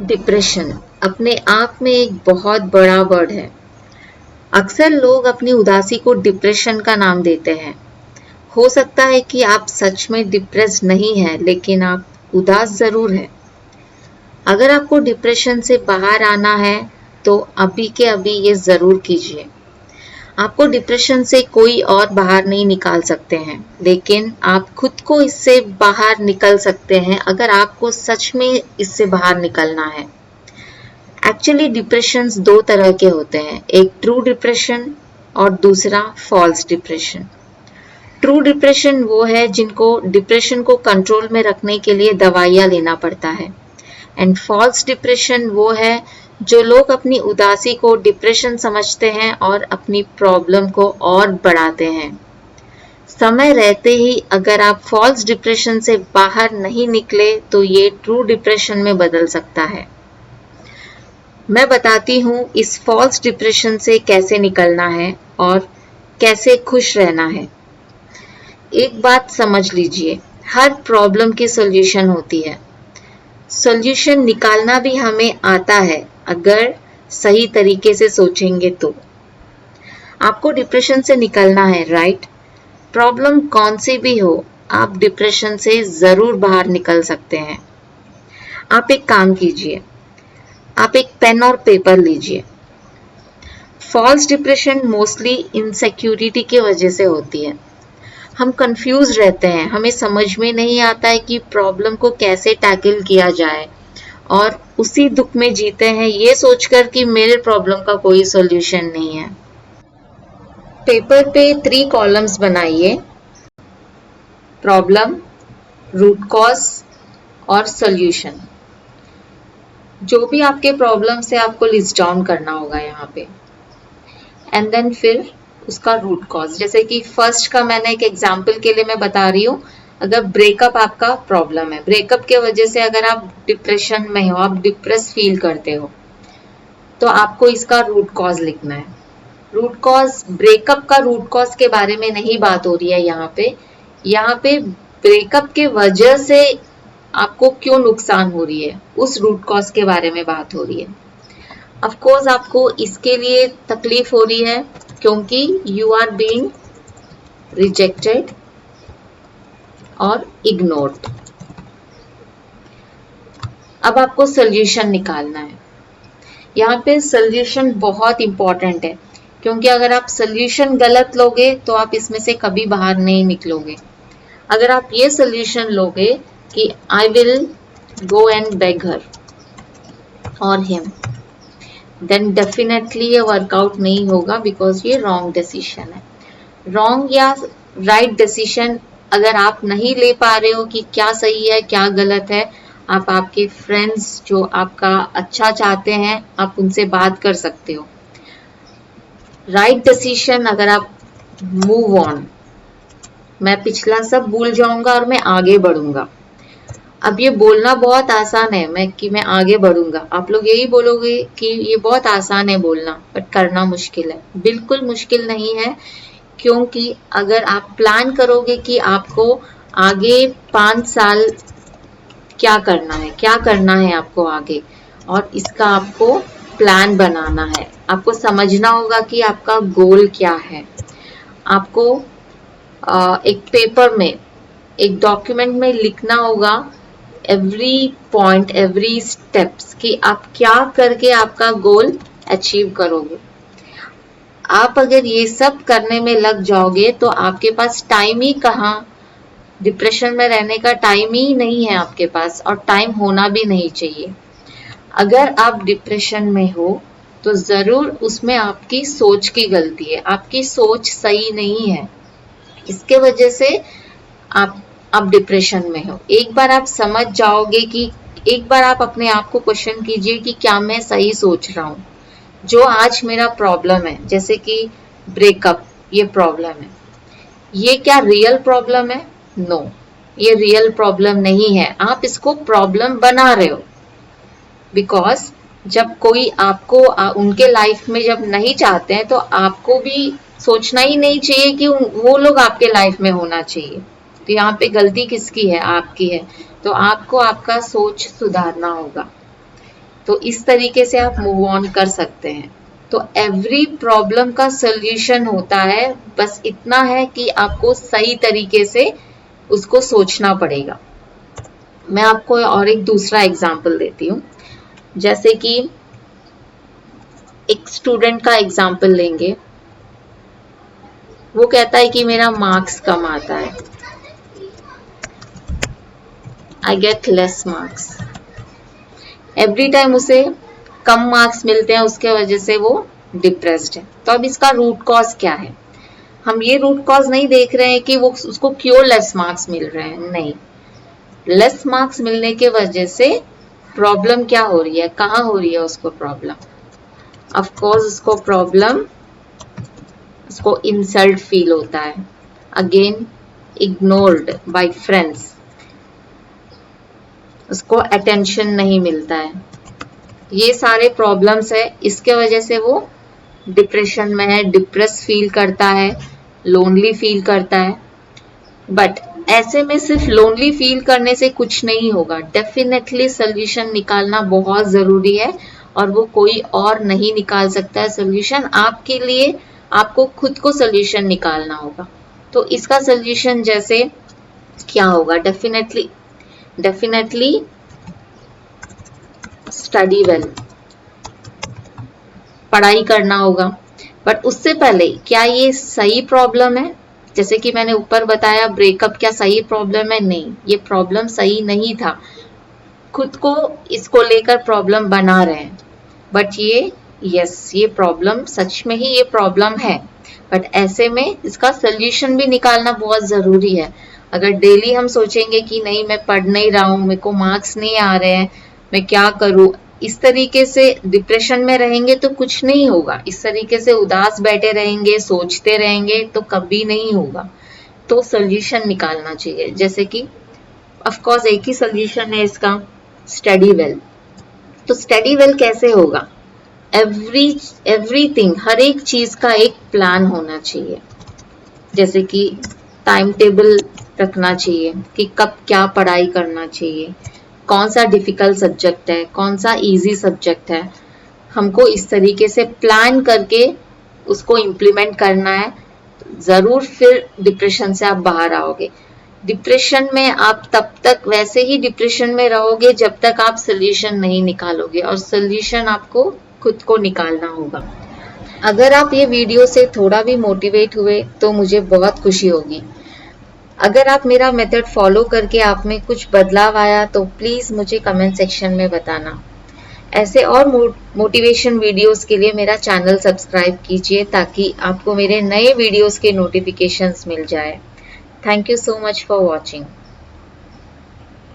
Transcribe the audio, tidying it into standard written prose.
Depression अपने आप में एक बहुत बड़ा वर्ड है। अक्सर लोग अपनी उदासी को डिप्रेशन का नाम देते हैं। हो सकता है कि आप सच में डिप्रेस्ड नहीं हैं, लेकिन आप उदास ज़रूर हैं। अगर आपको डिप्रेशन से बाहर आना है, तो अभी के अभी ये ज़रूर कीजिए। आपको डिप्रेशन से कोई और बाहर नहीं निकाल सकते हैं, लेकिन आप खुद को इससे बाहर निकल सकते हैं अगर आपको सच में इससे बाहर निकलना है। एक्चुअली डिप्रेशंस दो तरह के होते हैं, एक ट्रू डिप्रेशन और दूसरा फॉल्स डिप्रेशन। ट्रू डिप्रेशन वो है जिनको डिप्रेशन को कंट्रोल में रखने के लिए दवाइयाँ लेना पड़ता है, एंड फॉल्स डिप्रेशन वो है जो लोग अपनी उदासी को डिप्रेशन समझते हैं और अपनी प्रॉब्लम को और बढ़ाते हैं। समय रहते ही अगर आप फॉल्स डिप्रेशन से बाहर नहीं निकले तो ये ट्रू डिप्रेशन में बदल सकता है। मैं बताती हूँ इस फॉल्स डिप्रेशन से कैसे निकलना है और कैसे खुश रहना है। एक बात समझ लीजिए, हर प्रॉब्लम की सॉल्यूशन होती है। सॉल्यूशन निकालना भी हमें आता है अगर सही तरीके से सोचेंगे तो। आपको डिप्रेशन से निकलना है, राइट? प्रॉब्लम कौन सी भी हो, आप डिप्रेशन से ज़रूर बाहर निकल सकते हैं। आप एक काम कीजिए, आप एक पेन और पेपर लीजिए। फॉल्स डिप्रेशन मोस्टली इनसिक्योरिटी की वजह से होती है। हम कंफ्यूज रहते हैं, हमें समझ में नहीं आता है कि प्रॉब्लम को कैसे टैकल किया जाए, और उसी दुख में जीते हैं ये सोचकर कि मेरे प्रॉब्लम का कोई सॉल्यूशन नहीं है। पेपर पे 3 कॉलम्स बनाइए, प्रॉब्लम, रूट कॉज और सॉल्यूशन। जो भी आपके प्रॉब्लम से आपको लिस्ट डाउन करना होगा यहाँ पे, एंड देन फिर उसका रूट कॉज। जैसे कि फर्स्ट का मैंने एक एग्जांपल के लिए मैं बता रही हूँ, अगर ब्रेकअप आपका प्रॉब्लम है, ब्रेकअप के वजह से अगर आप डिप्रेशन में हो, आप डिप्रेस फील करते हो, तो आपको इसका रूट कॉज लिखना है। रूट कॉज, ब्रेकअप का रूट कॉज के बारे में नहीं बात हो रही है यहाँ पे। यहाँ पे ब्रेकअप के वजह से आपको क्यों नुकसान हो रही है, उस रूट कॉज के बारे में बात हो रही है। ऑफ कोर्स आपको इसके लिए तकलीफ हो रही है क्योंकि यू आर बीइंग रिजेक्टेड और इग्नोर्ड। अब आपको सोल्यूशन निकालना है। यहाँ पे सोल्यूशन बहुत इंपॉर्टेंट है, क्योंकि अगर आप सोल्यूशन गलत लोगे तो आप इसमें से कभी बाहर नहीं निकलोगे। अगर आप ये सोल्यूशन लोगे कि I will go and beg her और हिम, देन डेफिनेटली ये वर्कआउट नहीं होगा, बिकॉज ये रॉन्ग डिसीजन है। रॉन्ग या राइट डिसीजन अगर आप नहीं ले पा रहे हो कि क्या सही है क्या गलत है, आप आपके फ्रेंड्स जो आपका अच्छा चाहते हैं, आप उनसे बात कर सकते हो। राइट डिसीजन अगर आप मूव ऑन, मैं पिछला सब भूल जाऊंगा और मैं आगे बढ़ूंगा। अब ये बोलना बहुत आसान है, मैं आगे बढ़ूंगा, आप लोग यही बोलोगे कि ये बहुत आसान है बोलना, बट करना मुश्किल है। बिल्कुल मुश्किल नहीं है, क्योंकि अगर आप प्लान करोगे कि आपको आगे 5 साल क्या करना है आपको आगे, और इसका आपको प्लान बनाना है। आपको समझना होगा कि आपका गोल क्या है। आपको एक पेपर में, एक डॉक्यूमेंट में लिखना होगा एवरी पॉइंट, एवरी स्टेप्स, कि आप क्या करके आपका गोल अचीव करोगे। आप अगर ये सब करने में लग जाओगे तो आपके पास टाइम ही कहाँ, डिप्रेशन में रहने का टाइम ही नहीं है आपके पास, और टाइम होना भी नहीं चाहिए। अगर आप डिप्रेशन में हो तो जरूर उसमें आपकी सोच की गलती है, आपकी सोच सही नहीं है, इसके वजह से आप डिप्रेशन में हो। एक बार आप समझ जाओगे कि, एक बार आप अपने आप को क्वेश्चन कीजिए कि क्या मैं सही सोच रहा हूँ। जो आज मेरा प्रॉब्लम है, जैसे कि ब्रेकअप, ये प्रॉब्लम है, ये क्या रियल प्रॉब्लम है? नो, ये रियल प्रॉब्लम नहीं है, आप इसको प्रॉब्लम बना रहे हो। बिकॉज जब कोई आपको उनके लाइफ में जब नहीं चाहते हैं, तो आपको भी सोचना ही नहीं चाहिए कि वो लोग आपके लाइफ में होना चाहिए। तो यहाँ पे गलती किसकी है? आपकी है। तो आपको आपका सोच सुधारना होगा। तो इस तरीके से आप मूव ऑन कर सकते हैं। तो एवरी प्रॉब्लम का सॉल्यूशन होता है, बस इतना है कि आपको सही तरीके से उसको सोचना पड़ेगा। मैं आपको और एक दूसरा एग्जाम्पल देती हूँ। जैसे कि एक स्टूडेंट का एग्जाम्पल लेंगे। वो कहता है कि मेरा मार्क्स कम आता है, I get less marks. Every time उसे कम मार्क्स मिलते हैं, उसके वजह से वो डिप्रेस्ड है। तो अब इसका रूट कॉज क्या है? हम ये रूट कॉज नहीं देख रहे हैं कि वो उसको क्यों लेस मार्क्स मिल रहे हैं, नहीं। लेस मार्क्स मिलने के वजह से प्रॉब्लम क्या हो रही है, कहाँ हो रही है उसको प्रॉब्लम? ऑफ कोर्स उसको प्रॉब्लम, उसको इंसल्ट फील होता है, अगेन इग्नोर्ड बाय फ्रेंड्स, उसको अटेंशन नहीं मिलता है। ये सारे प्रॉब्लम्स है, इसके वजह से वो डिप्रेशन में है, डिप्रेस फील करता है, लोनली फील करता है। बट ऐसे में सिर्फ लोनली फील करने से कुछ नहीं होगा, डेफिनेटली सोल्यूशन निकालना बहुत जरूरी है, और वो कोई और नहीं निकाल सकता है सोल्यूशन आपके लिए। आपको खुद को सोल्यूशन निकालना होगा। तो इसका सोल्यूशन जैसे क्या होगा? डेफिनेटली स्टडी वेल, पढ़ाई करना होगा। बट उससे पहले क्या ये सही प्रॉब्लम है? जैसे कि मैंने ऊपर बताया, ब्रेकअप क्या सही प्रॉब्लम है? नहीं, ये प्रॉब्लम सही नहीं था। खुद को इसको लेकर प्रॉब्लम बना रहे हैं। बट ये प्रॉब्लम सच में ही ये प्रॉब्लम है। बट ऐसे में इसका सोल्यूशन भी निकालना बहुत जरूरी है। अगर डेली हम सोचेंगे कि नहीं मैं पढ़ नहीं रहा हूँ, मेरे को मार्क्स नहीं आ रहे हैं, मैं क्या करूँ, इस तरीके से डिप्रेशन में रहेंगे तो कुछ नहीं होगा। इस तरीके से उदास बैठे रहेंगे, सोचते रहेंगे तो कभी नहीं होगा। तो सोल्यूशन निकालना चाहिए। जैसे कि ऑफ कोर्स एक ही सोल्यूशन है इसका, स्टडी वेल। तो स्टडी वेल कैसे होगा? एवरीथिंग, हर एक चीज का एक प्लान होना चाहिए। जैसे कि टाइम टेबल रखना चाहिए कि कब क्या पढ़ाई करना चाहिए, कौन सा डिफिकल्ट सब्जेक्ट है, कौन सा इजी सब्जेक्ट है। हमको इस तरीके से प्लान करके उसको इम्प्लीमेंट करना है। जरूर फिर डिप्रेशन से आप बाहर आओगे। डिप्रेशन में आप तब तक वैसे ही डिप्रेशन में रहोगे जब तक आप सोल्यूशन नहीं निकालोगे, और सोल्यूशन आपको खुद को निकालना होगा। अगर आप ये वीडियो से थोड़ा भी मोटिवेट हुए तो मुझे बहुत खुशी होगी। अगर आप मेरा मेथड फॉलो करके आप में कुछ बदलाव आया तो प्लीज मुझे कमेंट सेक्शन में बताना। ऐसे और मोटिवेशन वीडियोस के लिए मेरा चैनल सब्सक्राइब कीजिए ताकि आपको मेरे नए वीडियोस के नोटिफिकेशंस मिल जाए। Thank you so much for watching.